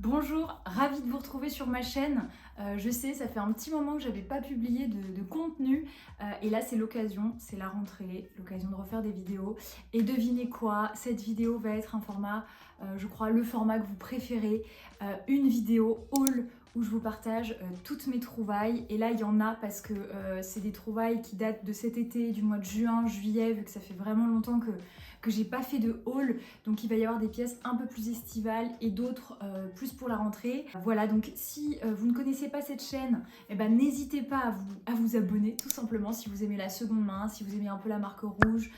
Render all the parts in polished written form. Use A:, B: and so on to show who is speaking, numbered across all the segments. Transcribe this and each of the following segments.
A: Bonjour, ravie de vous retrouver sur ma chaîne. Je sais, ça fait un petit moment que j'avais pas publié de contenu et là c'est l'occasion, c'est la rentrée, l'occasion de refaire des vidéos. Et devinez quoi, cette vidéo va être un format, je crois le format que vous préférez, une vidéo haul où je vous partage toutes mes trouvailles. Et là il y en a parce que c'est des trouvailles qui datent de cet été, du mois de juin, juillet, vu que ça fait vraiment longtemps que j'ai pas fait de haul. Donc il va y avoir des pièces un peu plus estivales et d'autres plus pour la rentrée. Voilà, donc si vous ne connaissez pas cette chaîne, eh ben, n'hésitez pas à vous abonner tout simplement si vous aimez la seconde main, si vous aimez un peu la marque rouge.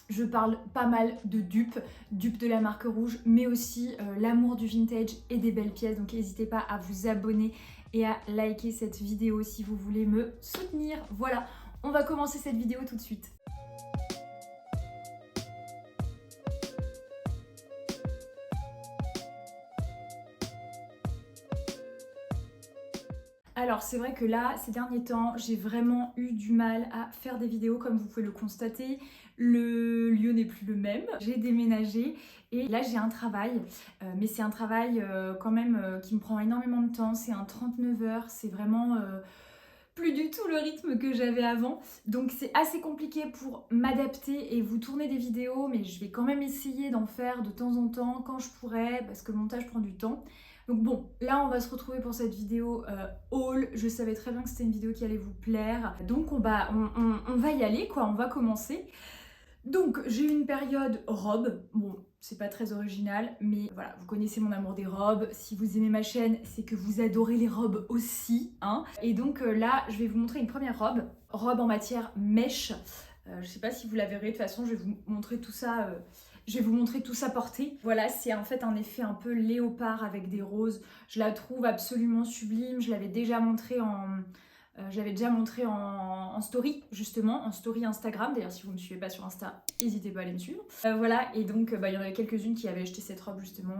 A: Je parle pas mal de dupes de la marque rouge, mais aussi l'amour du vintage et des belles pièces. Donc n'hésitez pas à vous abonner et à liker cette vidéo si vous voulez me soutenir. Voilà, on va commencer cette vidéo tout de suite. Alors c'est vrai que là, ces derniers temps, j'ai vraiment eu du mal à faire des vidéos comme vous pouvez le constater. Le lieu n'est plus le même, j'ai déménagé et là j'ai un travail, mais c'est un travail quand même qui me prend énormément de temps. C'est un 39 heures, c'est vraiment plus du tout le rythme que j'avais avant. Donc c'est assez compliqué pour m'adapter et vous tourner des vidéos, mais je vais quand même essayer d'en faire de temps en temps quand je pourrai parce que le montage prend du temps. Donc bon, là on va se retrouver pour cette vidéo haul. Je savais très bien que c'était une vidéo qui allait vous plaire. Donc on va y aller quoi, on va commencer. Donc j'ai eu une période robe, bon c'est pas très original mais voilà, vous connaissez mon amour des robes, si vous aimez ma chaîne c'est que vous adorez les robes aussi, hein. Et donc là je vais vous montrer une première robe en matière mèche. Je sais pas si vous la verrez, de toute façon je vais vous montrer tout ça, je vais vous montrer tout ça porté. Voilà, c'est en fait un effet un peu léopard avec des roses, je la trouve absolument sublime, je l'avais déjà montré j'avais déjà montré en story, justement, en story Instagram. D'ailleurs, si vous ne me suivez pas sur Insta, n'hésitez pas à aller me suivre. Voilà, et donc il y en avait quelques-unes qui avaient acheté cette robe, justement,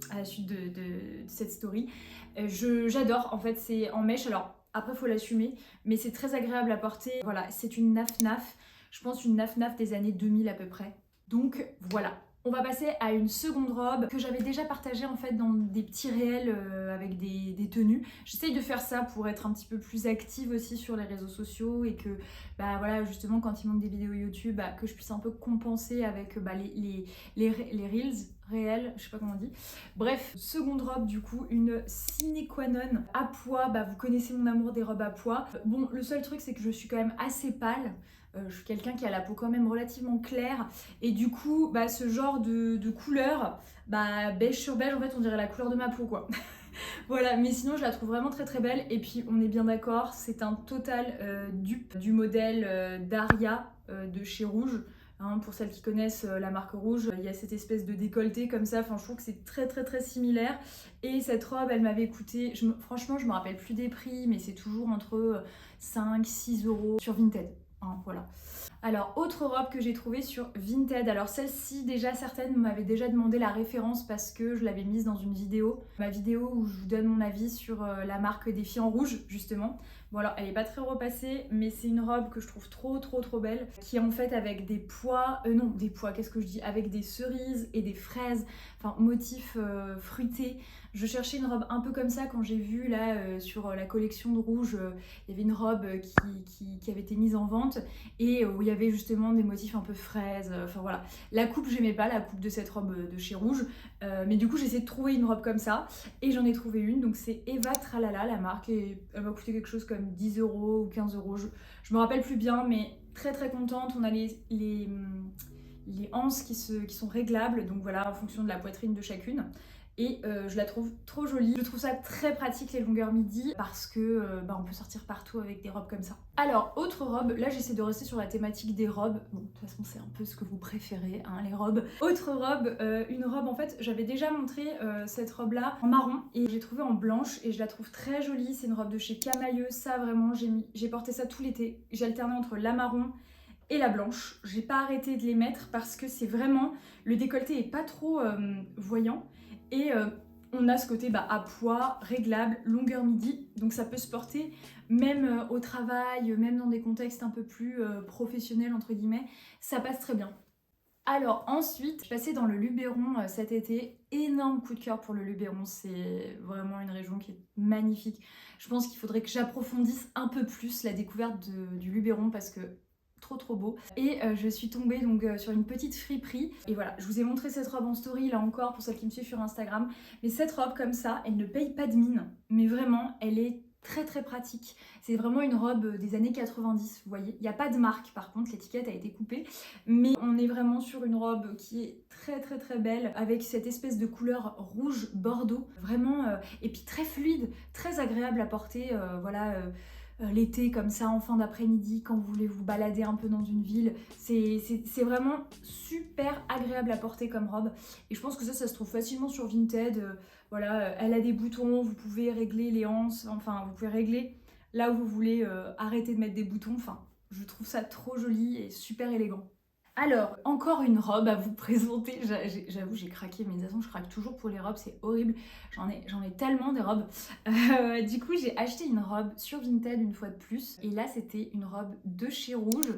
A: à la suite de cette story. J'adore, en fait, c'est en mèche. Alors, après, il faut l'assumer, mais c'est très agréable à porter. Voilà, c'est une naf-naf. Je pense une naf-naf des années 2000 à peu près. Donc, voilà. On va passer à une seconde robe que j'avais déjà partagée en fait dans des petits réels avec des tenues. J'essaye de faire ça pour être un petit peu plus active aussi sur les réseaux sociaux et que bah voilà, justement quand il manque des vidéos YouTube, bah, que je puisse un peu compenser avec bah, les reels réels, je sais pas comment on dit. Bref, seconde robe du coup, une sine qua non à pois. Bah vous connaissez mon amour des robes à pois. Bon, le seul truc c'est que je suis quand même assez pâle. Je suis quelqu'un qui a la peau quand même relativement claire et du coup bah, ce genre de couleur, bah, beige sur beige en fait on dirait la couleur de ma peau quoi. Voilà, mais sinon je la trouve vraiment très très belle et puis on est bien d'accord, c'est un total dupe du modèle Daria de chez Rouge. Hein, pour celles qui connaissent la marque Rouge, il y a cette espèce de décolleté comme ça, enfin je trouve que c'est très très très similaire. Et cette robe elle m'avait coûté, franchement je me rappelle plus des prix, mais c'est toujours entre 5-6 euros sur Vinted. Hein, voilà. Alors, autre robe que j'ai trouvée sur Vinted. Alors celle-ci, déjà certaines m'avaient déjà demandé la référence parce que je l'avais mise dans une vidéo. Ma vidéo où je vous donne mon avis sur la marque des filles en rouge, justement. Bon alors, elle est pas très repassée, mais c'est une robe que je trouve trop trop trop belle. Qui est en fait avec des pois, non des pois, qu'est-ce que je dis? Avec des cerises et des fraises, enfin motif fruité. Je cherchais une robe un peu comme ça quand j'ai vu là sur la collection de rouge, il y avait une robe qui avait été mise en vente et où il y avait justement des motifs un peu fraises, enfin voilà. La coupe, j'aimais pas la coupe de cette robe de chez Rouge, mais du coup j'ai essayé de trouver une robe comme ça et j'en ai trouvé une, donc c'est Eva Tralala la marque et elle m'a coûté quelque chose comme 10 euros ou 15 euros, je me rappelle plus bien, mais très très contente. On a les anses qui sont réglables, donc voilà, en fonction de la poitrine de chacune. Et je la trouve trop jolie. Je trouve ça très pratique les longueurs midi parce que bah, on peut sortir partout avec des robes comme ça. Alors, autre robe, là j'essaie de rester sur la thématique des robes. Bon, de toute façon c'est un peu ce que vous préférez, hein, les robes. Autre robe, une robe en fait, j'avais déjà montré cette robe là en marron et j'ai trouvé en blanche et je la trouve très jolie. C'est une robe de chez Camailleux, ça vraiment, j'ai porté ça tout l'été. J'ai alterné entre la marron et la blanche. J'ai pas arrêté de les mettre parce que c'est vraiment, le décolleté est pas trop voyant. Et on a ce côté bah, à pois, réglable, longueur midi, donc ça peut se porter même au travail, même dans des contextes un peu plus professionnels entre guillemets, ça passe très bien. Alors ensuite, je suis passée dans le Luberon cet été. Énorme coup de cœur pour le Luberon, c'est vraiment une région qui est magnifique. Je pense qu'il faudrait que j'approfondisse un peu plus la découverte du Luberon parce que trop beau. Et je suis tombée donc sur une petite friperie. Et voilà, je vous ai montré cette robe en story là encore pour celles qui me suivent sur Instagram. Mais cette robe comme ça, elle ne paye pas de mine. Mais vraiment, elle est très pratique. C'est vraiment une robe des années 90, vous voyez. Il n'y a pas de marque par contre, l'étiquette a été coupée. Mais on est vraiment sur une robe qui est très belle avec cette espèce de couleur rouge bordeaux. Vraiment, et puis très fluide, très agréable à porter. Voilà. L'été comme ça en fin d'après-midi quand vous voulez vous balader un peu dans une ville, c'est vraiment super agréable à porter comme robe et je pense que ça se trouve facilement sur Vinted. Voilà, elle a des boutons, vous pouvez régler les hanches, enfin vous pouvez régler là où vous voulez arrêter de mettre des boutons, enfin je trouve ça trop joli et super élégant. Alors, encore une robe à vous présenter. J'avoue, j'ai craqué, mais de toute façon, je craque toujours pour les robes, c'est horrible. J'en ai tellement des robes. Du coup, j'ai acheté une robe sur Vinted une fois de plus. Et là, c'était une robe de chez Rouge.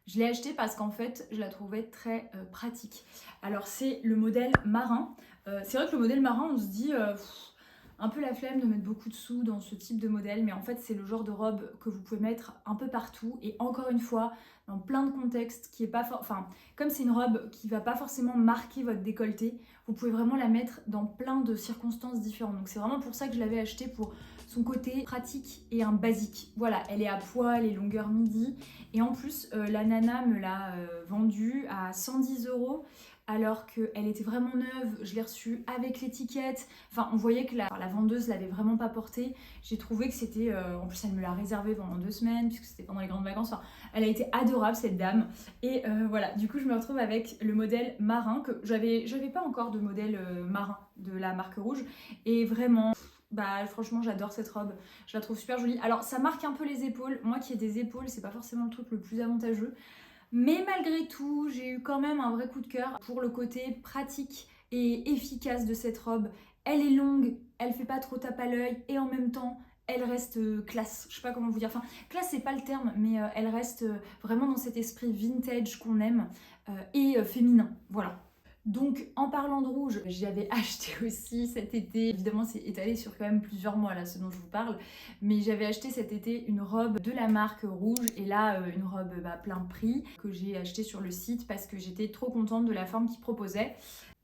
A: Je l'ai achetée parce qu'en fait, je la trouvais très pratique. Alors, c'est le modèle marin. C'est vrai que le modèle marin, on se dit... un peu la flemme de mettre beaucoup de sous dans ce type de modèle, mais en fait c'est le genre de robe que vous pouvez mettre un peu partout et encore une fois dans plein de contextes qui est pas enfin comme c'est une robe qui va pas forcément marquer votre décolleté, vous pouvez vraiment la mettre dans plein de circonstances différentes. Donc c'est vraiment pour ça que je l'avais achetée, pour son côté pratique et un basique. Voilà, elle est à poil et longueur midi et en plus la nana me l'a vendue à 110 € alors qu'elle était vraiment neuve, je l'ai reçue avec l'étiquette. Enfin, on voyait que la vendeuse l'avait vraiment pas portée. J'ai trouvé que c'était... en plus, elle me l'a réservée pendant 2 semaines, puisque c'était pendant les grandes vacances. Enfin, elle a été adorable, cette dame. Et voilà, du coup, je me retrouve avec le modèle marin, que j'avais pas encore de modèle marin de la marque Rouge. Et vraiment... Bah franchement j'adore cette robe, je la trouve super jolie. Alors ça marque un peu les épaules, moi qui ai des épaules c'est pas forcément le truc le plus avantageux. Mais malgré tout, j'ai eu quand même un vrai coup de cœur pour le côté pratique et efficace de cette robe. Elle est longue, elle fait pas trop tape à l'œil et en même temps, elle reste classe. Je sais pas comment vous dire. Enfin, classe c'est pas le terme, mais elle reste vraiment dans cet esprit vintage qu'on aime et féminin. Voilà. Donc en parlant de rouge, j'avais acheté aussi cet été, évidemment c'est étalé sur quand même plusieurs mois là ce dont je vous parle, mais j'avais acheté cet été une robe de la marque Rouge et là une robe plein prix que j'ai acheté sur le site parce que j'étais trop contente de la forme qu'ils proposaient.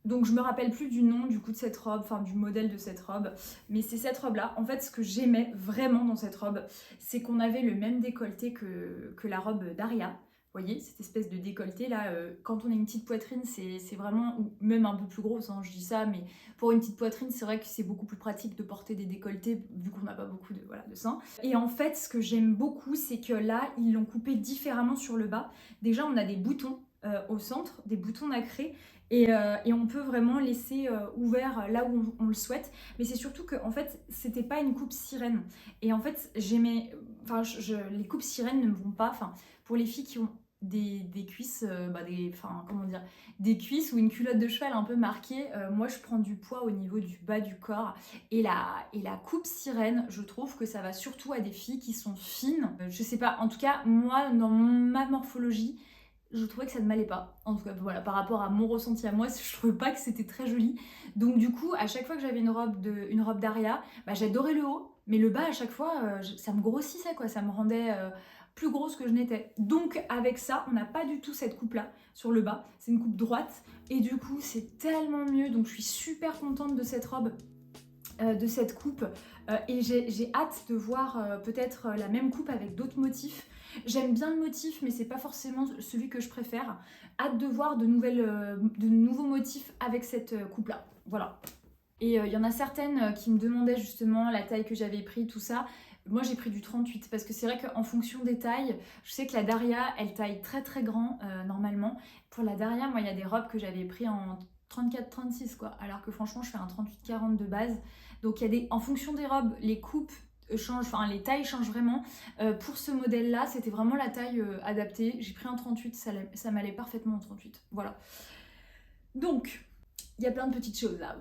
A: Donc je me rappelle plus du nom du coup de cette robe, enfin du modèle de cette robe, mais c'est cette robe là. En fait ce que j'aimais vraiment dans cette robe, c'est qu'on avait le même décolleté que la robe d'Aria. Vous voyez, cette espèce de décolleté là, quand on a une petite poitrine, c'est vraiment, ou même un peu plus grosse, hein, je dis ça, mais pour une petite poitrine, c'est vrai que c'est beaucoup plus pratique de porter des décolletés vu qu'on n'a pas beaucoup de seins. Et en fait, ce que j'aime beaucoup, c'est que là, ils l'ont coupé différemment sur le bas. Déjà, on a des boutons au centre, des boutons nacrés, et on peut vraiment laisser ouvert là où on le souhaite. Mais c'est surtout que en fait, c'était pas une coupe sirène. Et en fait, j'aimais, enfin, les coupes sirènes ne me vont pas. Enfin, pour les filles qui ont des cuisses, comment dire, des cuisses ou une culotte de cheval un peu marquée. Moi, je prends du poids au niveau du bas du corps. Et la coupe sirène, je trouve que ça va surtout à des filles qui sont fines. Je sais pas, en tout cas, moi, dans ma morphologie, je trouvais que ça ne m'allait pas. En tout cas, voilà, par rapport à mon ressenti à moi, je trouvais pas que c'était très joli. Donc du coup, à chaque fois que j'avais une robe d'Aria, bah, j'adorais le haut, mais le bas, à chaque fois, ça me grossissait, quoi. Ça me rendait plus grosse que je n'étais. Donc avec ça, on n'a pas du tout cette coupe-là sur le bas. C'est une coupe droite. Et du coup, c'est tellement mieux. Donc je suis super contente de cette robe, de cette coupe. Et j'ai hâte de voir peut-être la même coupe avec d'autres motifs. J'aime bien le motif, mais c'est pas forcément celui que je préfère. Hâte de voir de nouveaux motifs avec cette coupe-là. Voilà. Et il y en a certaines qui me demandaient justement la taille que j'avais pris, tout ça. Moi j'ai pris du 38 parce que c'est vrai qu'en fonction des tailles, je sais que la Daria elle taille très grand normalement. Pour la Daria, moi il y a des robes que j'avais pris en 34-36 quoi, alors que franchement je fais un 38-40 de base. Donc il y a en fonction des robes, les coupes changent, enfin les tailles changent vraiment. Pour ce modèle là, c'était vraiment la taille adaptée. J'ai pris un 38, ça m'allait parfaitement en 38. Voilà. Donc, il y a plein de petites choses là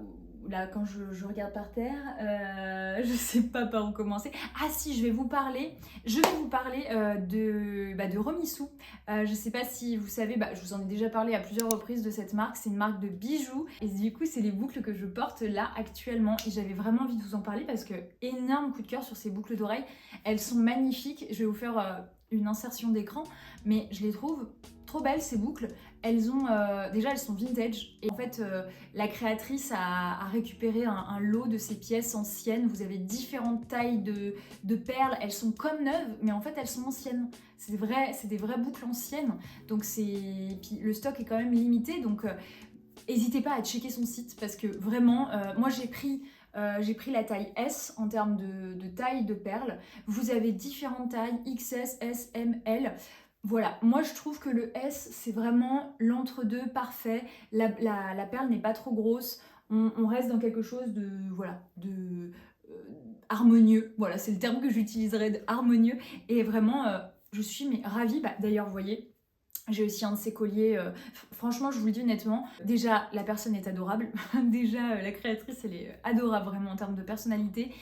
A: là quand je regarde par terre, je sais pas par où commencer. Ah si, je vais vous parler de Romissou. Je sais pas si vous savez, je vous en ai déjà parlé à plusieurs reprises de cette marque. C'est une marque de bijoux et du coup c'est les boucles que je porte là actuellement et j'avais vraiment envie de vous en parler parce que énorme coup de cœur sur ces boucles d'oreilles. Elles sont magnifiques. Je vais vous faire une insertion d'écran, mais je les trouve trop belles ces boucles. Elles ont déjà elles sont vintage et en fait la créatrice a récupéré un lot de ces pièces anciennes. Vous avez différentes tailles de perles, elles sont comme neuves mais en fait elles sont anciennes. C'est des vraies boucles anciennes, donc puis le stock est quand même limité, donc n'hésitez pas à checker son site parce que vraiment moi j'ai pris la taille S en termes de taille de perles. Vous avez différentes tailles, XS, S, M, L. Voilà, moi je trouve que le S c'est vraiment l'entre-deux parfait. La perle n'est pas trop grosse. On reste dans quelque chose de harmonieux. Voilà, c'est le terme que j'utiliserais, de harmonieux. Et vraiment, je suis ravie. D'ailleurs, vous voyez, j'ai aussi un de ces colliers. Franchement, je vous le dis honnêtement, déjà la personne est adorable. Déjà la créatrice elle est adorable vraiment en termes de personnalité.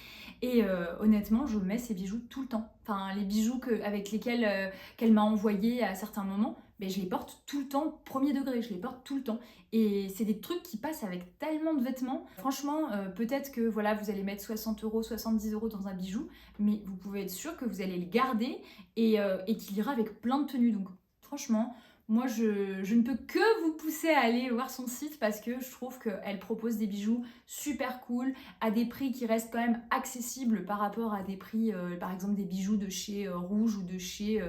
A: Et honnêtement, je mets ces bijoux tout le temps. Enfin, les bijoux avec lesquels qu'elle m'a envoyé à certains moments, je les porte tout le temps, premier degré, je les porte tout le temps. Et c'est des trucs qui passent avec tellement de vêtements. Franchement, peut-être que voilà, vous allez mettre 60 euros, 70 euros dans un bijou, mais vous pouvez être sûr que vous allez le garder et qu'il ira avec plein de tenues. Donc franchement, moi, je ne peux que vous pousser à aller voir son site parce que je trouve qu'elle propose des bijoux super cool à des prix qui restent quand même accessibles par rapport à des prix, par exemple des bijoux de chez Rouge ou de chez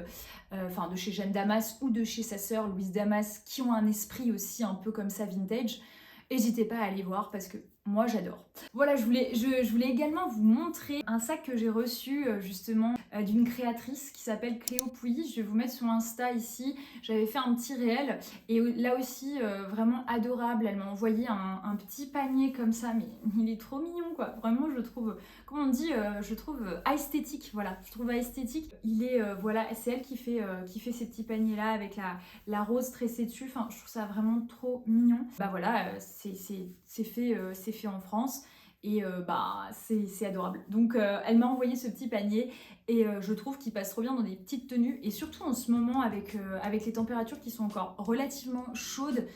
A: Jeanne Damas ou de chez sa sœur Louise Damas qui ont un esprit aussi un peu comme ça vintage. N'hésitez pas à aller voir parce que moi j'adore. Voilà, je voulais également vous montrer un sac que j'ai reçu justement d'une créatrice qui s'appelle Cléo Pouilly. Je vais vous mettre sur Insta ici. J'avais fait un petit réel et là aussi vraiment adorable. Elle m'a envoyé un petit panier comme ça, mais il est trop mignon quoi. Vraiment je trouve, comment on dit, je trouve esthétique. Voilà, je trouve esthétique. Il est voilà, c'est elle qui fait ces petits paniers là avec la rose tressée dessus. Enfin, je trouve ça vraiment trop mignon. Voilà, c'est fait en France et c'est adorable. Donc elle m'a envoyé ce petit panier et je trouve qu'il passe trop bien dans des petites tenues et surtout en ce moment avec les températures qui sont encore relativement chaudes,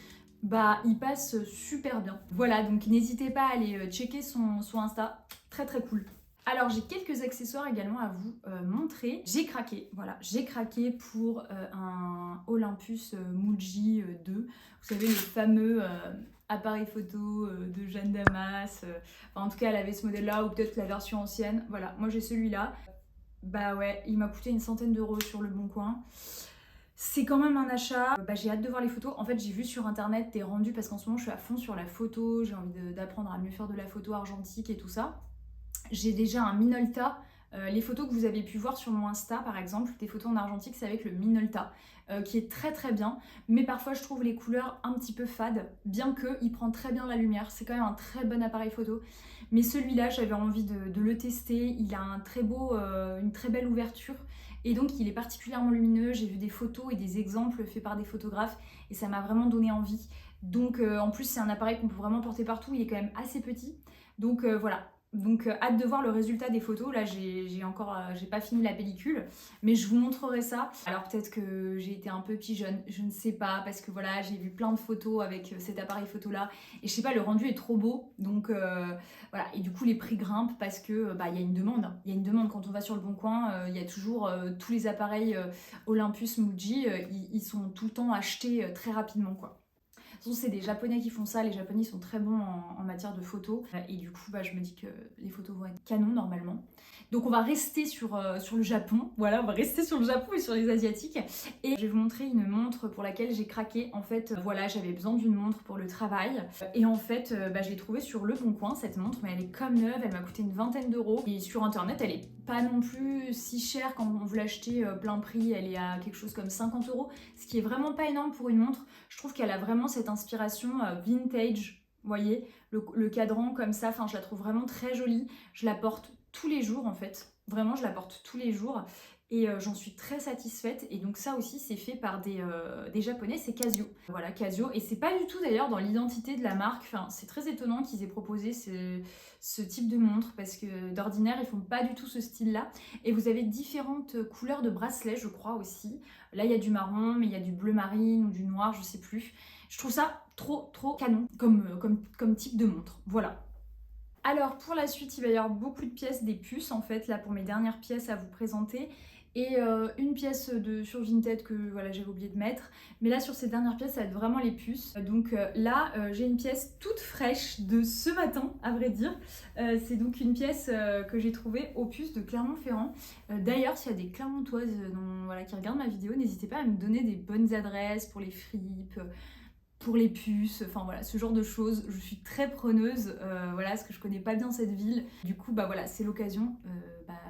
A: il passe super bien. Voilà, donc n'hésitez pas à aller checker son Insta, très très cool. Alors j'ai quelques accessoires également à vous montrer. J'ai craqué, voilà, j'ai craqué pour un Olympus Muji 2. Vous savez, le fameux appareil photo de Jeanne Damas. En tout cas, elle avait ce modèle-là ou peut-être la version ancienne. Voilà, moi j'ai celui-là. Ouais, il m'a coûté une centaine d'euros sur le Bon Coin. C'est quand même un achat. J'ai hâte de voir les photos. En fait, j'ai vu sur internet des rendus parce qu'en ce moment, je suis à fond sur la photo. J'ai envie d'apprendre à mieux faire de la photo argentique et tout ça. J'ai déjà un Minolta. Les photos que vous avez pu voir sur mon Insta, par exemple, des photos en argentique, c'est avec le Minolta, qui est très très bien. Mais parfois, je trouve les couleurs un petit peu fades, bien qu'il prend très bien la lumière. C'est quand même un très bon appareil photo. Mais celui-là, j'avais envie de le tester. Il a une très belle ouverture. Et donc, il est particulièrement lumineux. J'ai vu des photos et des exemples faits par des photographes. Et ça m'a vraiment donné envie. Donc, en plus, c'est un appareil qu'on peut vraiment porter partout. Il est quand même assez petit. Donc, voilà. Donc hâte de voir le résultat des photos. Là j'ai pas fini la pellicule, mais je vous montrerai ça. Alors peut-être que j'ai été un peu pigeonne, je ne sais pas, parce que voilà, j'ai vu plein de photos avec cet appareil photo là et je sais pas, le rendu est trop beau. Donc voilà, et du coup les prix grimpent parce que il y a une demande. Il y a une demande quand on va sur le Bon Coin, il y a toujours tous les appareils Olympus Muji, ils sont tout le temps achetés très rapidement quoi. C'est des Japonais qui font ça, les Japonais sont très bons en matière de photos et du coup je me dis que les photos vont être canon normalement. Donc on va rester sur le Japon, voilà, on va rester sur le Japon et sur les Asiatiques et je vais vous montrer une montre pour laquelle j'ai craqué. En fait voilà, j'avais besoin d'une montre pour le travail et en fait je l'ai trouvée sur Le Bon Coin cette montre, mais elle est comme neuve, elle m'a coûté une vingtaine d'euros et sur internet elle est pas non plus si chère. Quand on veut l'acheter plein prix, elle est à quelque chose comme 50 euros, ce qui est vraiment pas énorme pour une montre. Je trouve qu'elle a vraiment cette inspiration vintage, vous voyez, le cadran comme ça, je la trouve vraiment très jolie. Je la porte tous les jours en fait, vraiment je la porte tous les jours et j'en suis très satisfaite. Et donc ça aussi c'est fait par des japonais, c'est Casio. Voilà, Casio, et c'est pas du tout d'ailleurs dans l'identité de la marque, enfin c'est très étonnant qu'ils aient proposé ce type de montre parce que d'ordinaire ils font pas du tout ce style là. Et vous avez différentes couleurs de bracelets je crois aussi. Là il y a du marron mais il y a du bleu marine ou du noir, je sais plus. Je trouve ça trop canon comme type de montre, voilà. Alors pour la suite, il va y avoir beaucoup de pièces, des puces en fait, là pour mes dernières pièces à vous présenter. Et une pièce sur Vinted que voilà, j'avais oublié de mettre. Mais là sur ces dernières pièces, ça va être vraiment les puces. Donc là, j'ai une pièce toute fraîche de ce matin, à vrai dire. C'est donc une pièce que j'ai trouvée aux puces de Clermont-Ferrand. D'ailleurs, s'il y a des Clermontoises voilà, qui regardent ma vidéo, n'hésitez pas à me donner des bonnes adresses pour les fripes, pour les puces, enfin voilà, ce genre de choses. Je suis très preneuse, voilà, parce que je connais pas bien cette ville. Du coup, bah voilà, c'est l'occasion,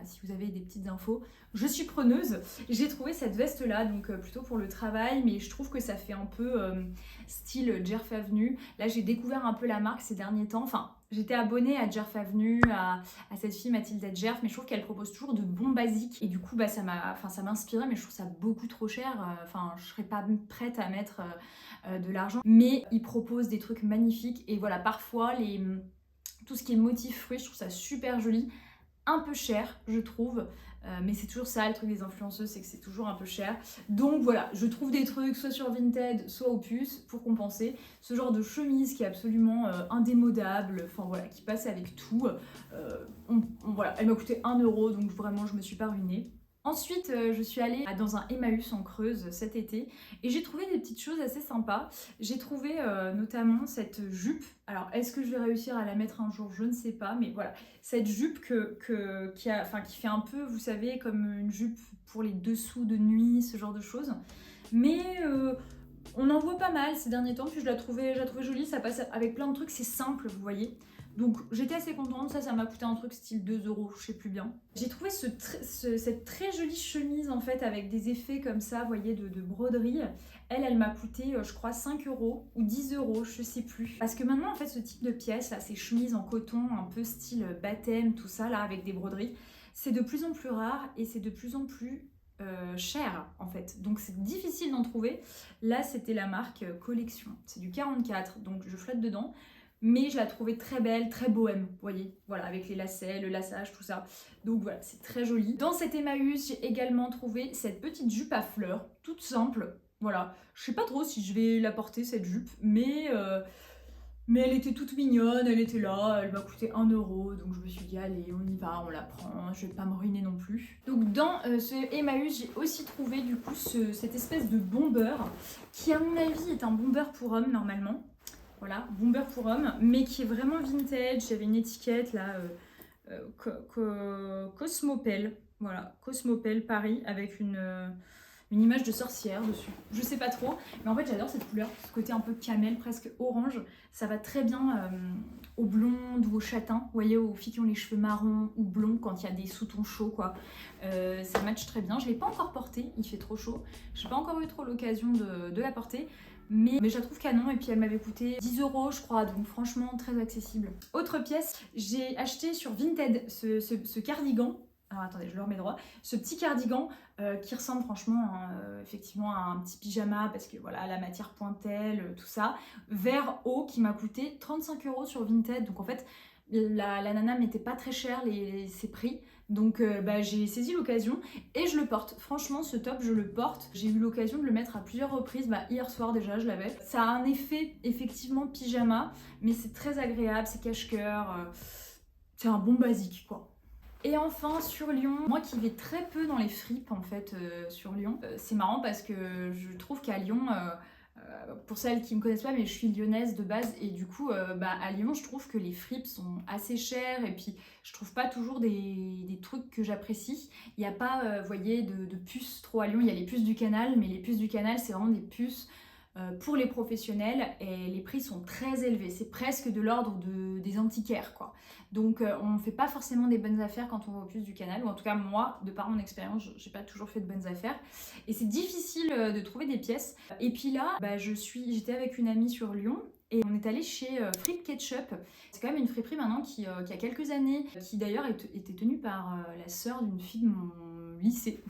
A: si vous avez des petites infos, je suis preneuse. J'ai trouvé cette veste-là, donc plutôt pour le travail, mais je trouve que ça fait un peu style Jerf Avenue. Là, j'ai découvert un peu la marque ces derniers temps, enfin, j'étais abonnée à Jerf Avenue, à cette fille Mathilda Jerf, mais je trouve qu'elle propose toujours de bons basiques. Et du coup, bah, ça m'a inspiré, mais je trouve ça beaucoup trop cher. Enfin, je serais pas prête à mettre de l'argent. Mais ils proposent des trucs magnifiques. Et voilà, parfois, tout ce qui est motif fruit, je trouve ça super joli. Un peu cher, je trouve. Mais c'est toujours ça, le truc des influenceuses, c'est que c'est toujours un peu cher. Donc voilà, je trouve des trucs soit sur Vinted, soit aux puces, pour compenser. Ce genre de chemise qui est absolument indémodable, enfin voilà, qui passe avec tout. Voilà, elle m'a coûté 1 €, donc vraiment, je me suis pas ruinée. Ensuite, je suis allée dans un Emmaüs en Creuse cet été et j'ai trouvé des petites choses assez sympas. J'ai trouvé notamment cette jupe. Alors, est-ce que je vais réussir à la mettre un jour? Je ne sais pas, mais voilà. Cette jupe qui fait un peu, vous savez, comme une jupe pour les dessous de nuit, ce genre de choses. Mais on en voit pas mal ces derniers temps, puis je la trouvais jolie. Ça passe avec plein de trucs, c'est simple, vous voyez. Donc j'étais assez contente, ça m'a coûté un truc style 2 €, je sais plus bien. J'ai trouvé cette très jolie chemise en fait avec des effets comme ça, vous voyez, de broderie. Elle m'a coûté je crois 5 € ou 10 €, je sais plus. Parce que maintenant en fait ce type de pièces, là, ces chemises en coton un peu style baptême, tout ça là avec des broderies, c'est de plus en plus rare et c'est de plus en plus cher en fait. Donc c'est difficile d'en trouver. Là c'était la marque Collection, c'est du 44, donc je flotte dedans. Mais je la trouvais très belle, très bohème, vous voyez, voilà, avec les lacets, le laçage, tout ça. Donc voilà, c'est très joli. Dans cet Emmaüs, j'ai également trouvé cette petite jupe à fleurs, toute simple, voilà. Je sais pas trop si je vais la porter, cette jupe, mais elle était toute mignonne, elle était là, elle m'a coûté 1 €, donc je me suis dit, allez, on y va, on la prend, je vais pas me ruiner non plus. Donc dans ce Emmaüs, j'ai aussi trouvé du coup cette espèce de bomber, qui à mon avis est un bomber pour homme normalement. Voilà, bomber pour homme, mais qui est vraiment vintage. J'avais une étiquette là, Cosmopel, voilà, Cosmopel Paris, avec une image de sorcière dessus. Je sais pas trop, mais en fait j'adore cette couleur, ce côté un peu camel, presque orange. Ça va très bien aux blondes ou aux châtains, vous voyez, aux filles qui ont les cheveux marrons ou blonds quand il y a des sous-tons chauds, quoi. Ça match très bien. Je l'ai pas encore portée, il fait trop chaud. J'ai pas encore eu trop l'occasion de la porter. Mais je la trouve canon, et puis elle m'avait coûté 10 € je crois, donc franchement très accessible. Autre pièce, j'ai acheté sur Vinted ce cardigan. Alors attendez, je le remets droit. Ce petit cardigan qui ressemble franchement effectivement à un petit pyjama, parce que voilà, la matière pointelle, tout ça. Vert haut, qui m'a coûté 35 € sur Vinted. Donc en fait, la nana m'était pas très cher ses prix. Donc j'ai saisi l'occasion et je le porte. Franchement, ce top, je le porte. J'ai eu l'occasion de le mettre à plusieurs reprises. Hier soir déjà, je l'avais. Ça a un effet effectivement pyjama, mais c'est très agréable, c'est cache-cœur. C'est un bon basique, quoi. Et enfin sur Lyon, moi qui vais très peu dans les fripes en fait sur Lyon, c'est marrant parce que je trouve qu'à Lyon, pour celles qui me connaissent pas, mais je suis lyonnaise de base, et du coup à Lyon je trouve que les fripes sont assez chères, et puis je trouve pas toujours des trucs que j'apprécie. Il n'y a pas, vous voyez, de puces trop à Lyon. Il y a les puces du canal, mais les puces du canal c'est vraiment des puces pour les professionnels, et les prix sont très élevés, c'est presque de l'ordre des antiquaires, quoi. Donc on ne fait pas forcément des bonnes affaires quand on va aux puces du canal, ou en tout cas moi, de par mon expérience, j'ai pas toujours fait de bonnes affaires, et c'est difficile de trouver des pièces. Et puis là, j'étais avec une amie sur Lyon, et on est allé chez Fripe Ketchup. C'est quand même une friperie maintenant qui a quelques années, qui d'ailleurs était tenue par la sœur d'une fille de lycée.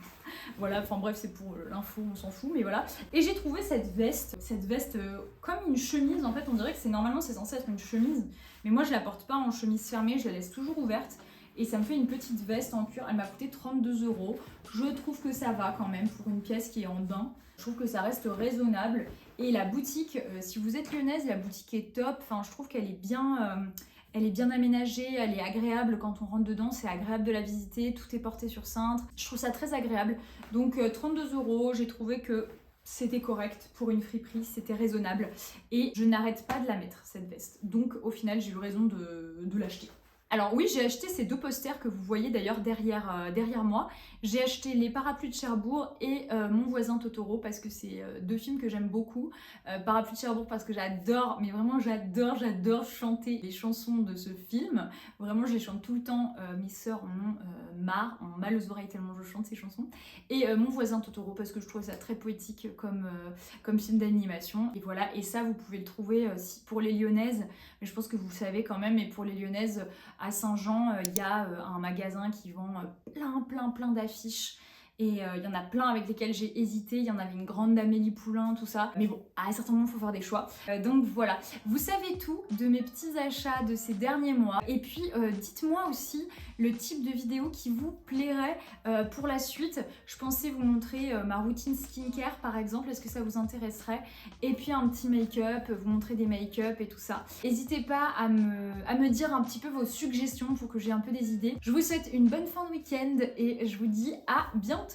A: Voilà, enfin bref, c'est pour l'info, on s'en fout, mais voilà. Et j'ai trouvé cette veste comme une chemise. En fait, on dirait que normalement c'est censé être une chemise, mais moi je la porte pas en chemise fermée, je la laisse toujours ouverte. Et ça me fait une petite veste en cuir, elle m'a coûté 32 €. Je trouve que ça va quand même pour une pièce qui est en daim. Je trouve que ça reste raisonnable. Et la boutique, si vous êtes lyonnaise, la boutique est top. Enfin, je trouve qu'elle est bien... elle est bien aménagée, elle est agréable quand on rentre dedans, c'est agréable de la visiter, tout est porté sur cintre. Je trouve ça très agréable. Donc 32 €, j'ai trouvé que c'était correct pour une friperie, c'était raisonnable. Et je n'arrête pas de la mettre, cette veste. Donc au final, j'ai eu raison de l'acheter. Alors oui, j'ai acheté ces 2 posters que vous voyez d'ailleurs derrière moi. J'ai acheté Les Parapluies de Cherbourg et Mon voisin Totoro parce que c'est 2 films que j'aime beaucoup. Parapluies de Cherbourg parce que j'adore, mais vraiment j'adore chanter les chansons de ce film. Vraiment, je les chante tout le temps. Mes sœurs en ont marre, en ont mal aux oreilles tellement je chante ces chansons. Et Mon voisin Totoro parce que je trouve ça très poétique comme film d'animation. Et voilà, et ça vous pouvez le trouver pour les Lyonnaises, mais je pense que vous le savez quand même, et pour les Lyonnaises, à Saint-Jean, il y a un magasin qui vend plein d'affiches. Et il y en a plein avec lesquels j'ai hésité. Il y en avait une grande d'Amélie Poulain, tout ça. Mais bon, à un certain moment, il faut faire des choix. Donc voilà, vous savez tout de mes petits achats de ces derniers mois. Et puis, dites-moi aussi le type de vidéo qui vous plairait pour la suite. Je pensais vous montrer ma routine skincare, par exemple. Est-ce que ça vous intéresserait? Et puis un petit make-up, vous montrer des make-up et tout ça. N'hésitez pas à me dire un petit peu vos suggestions pour que j'ai un peu des idées. Je vous souhaite une bonne fin de week-end et je vous dis à bientôt.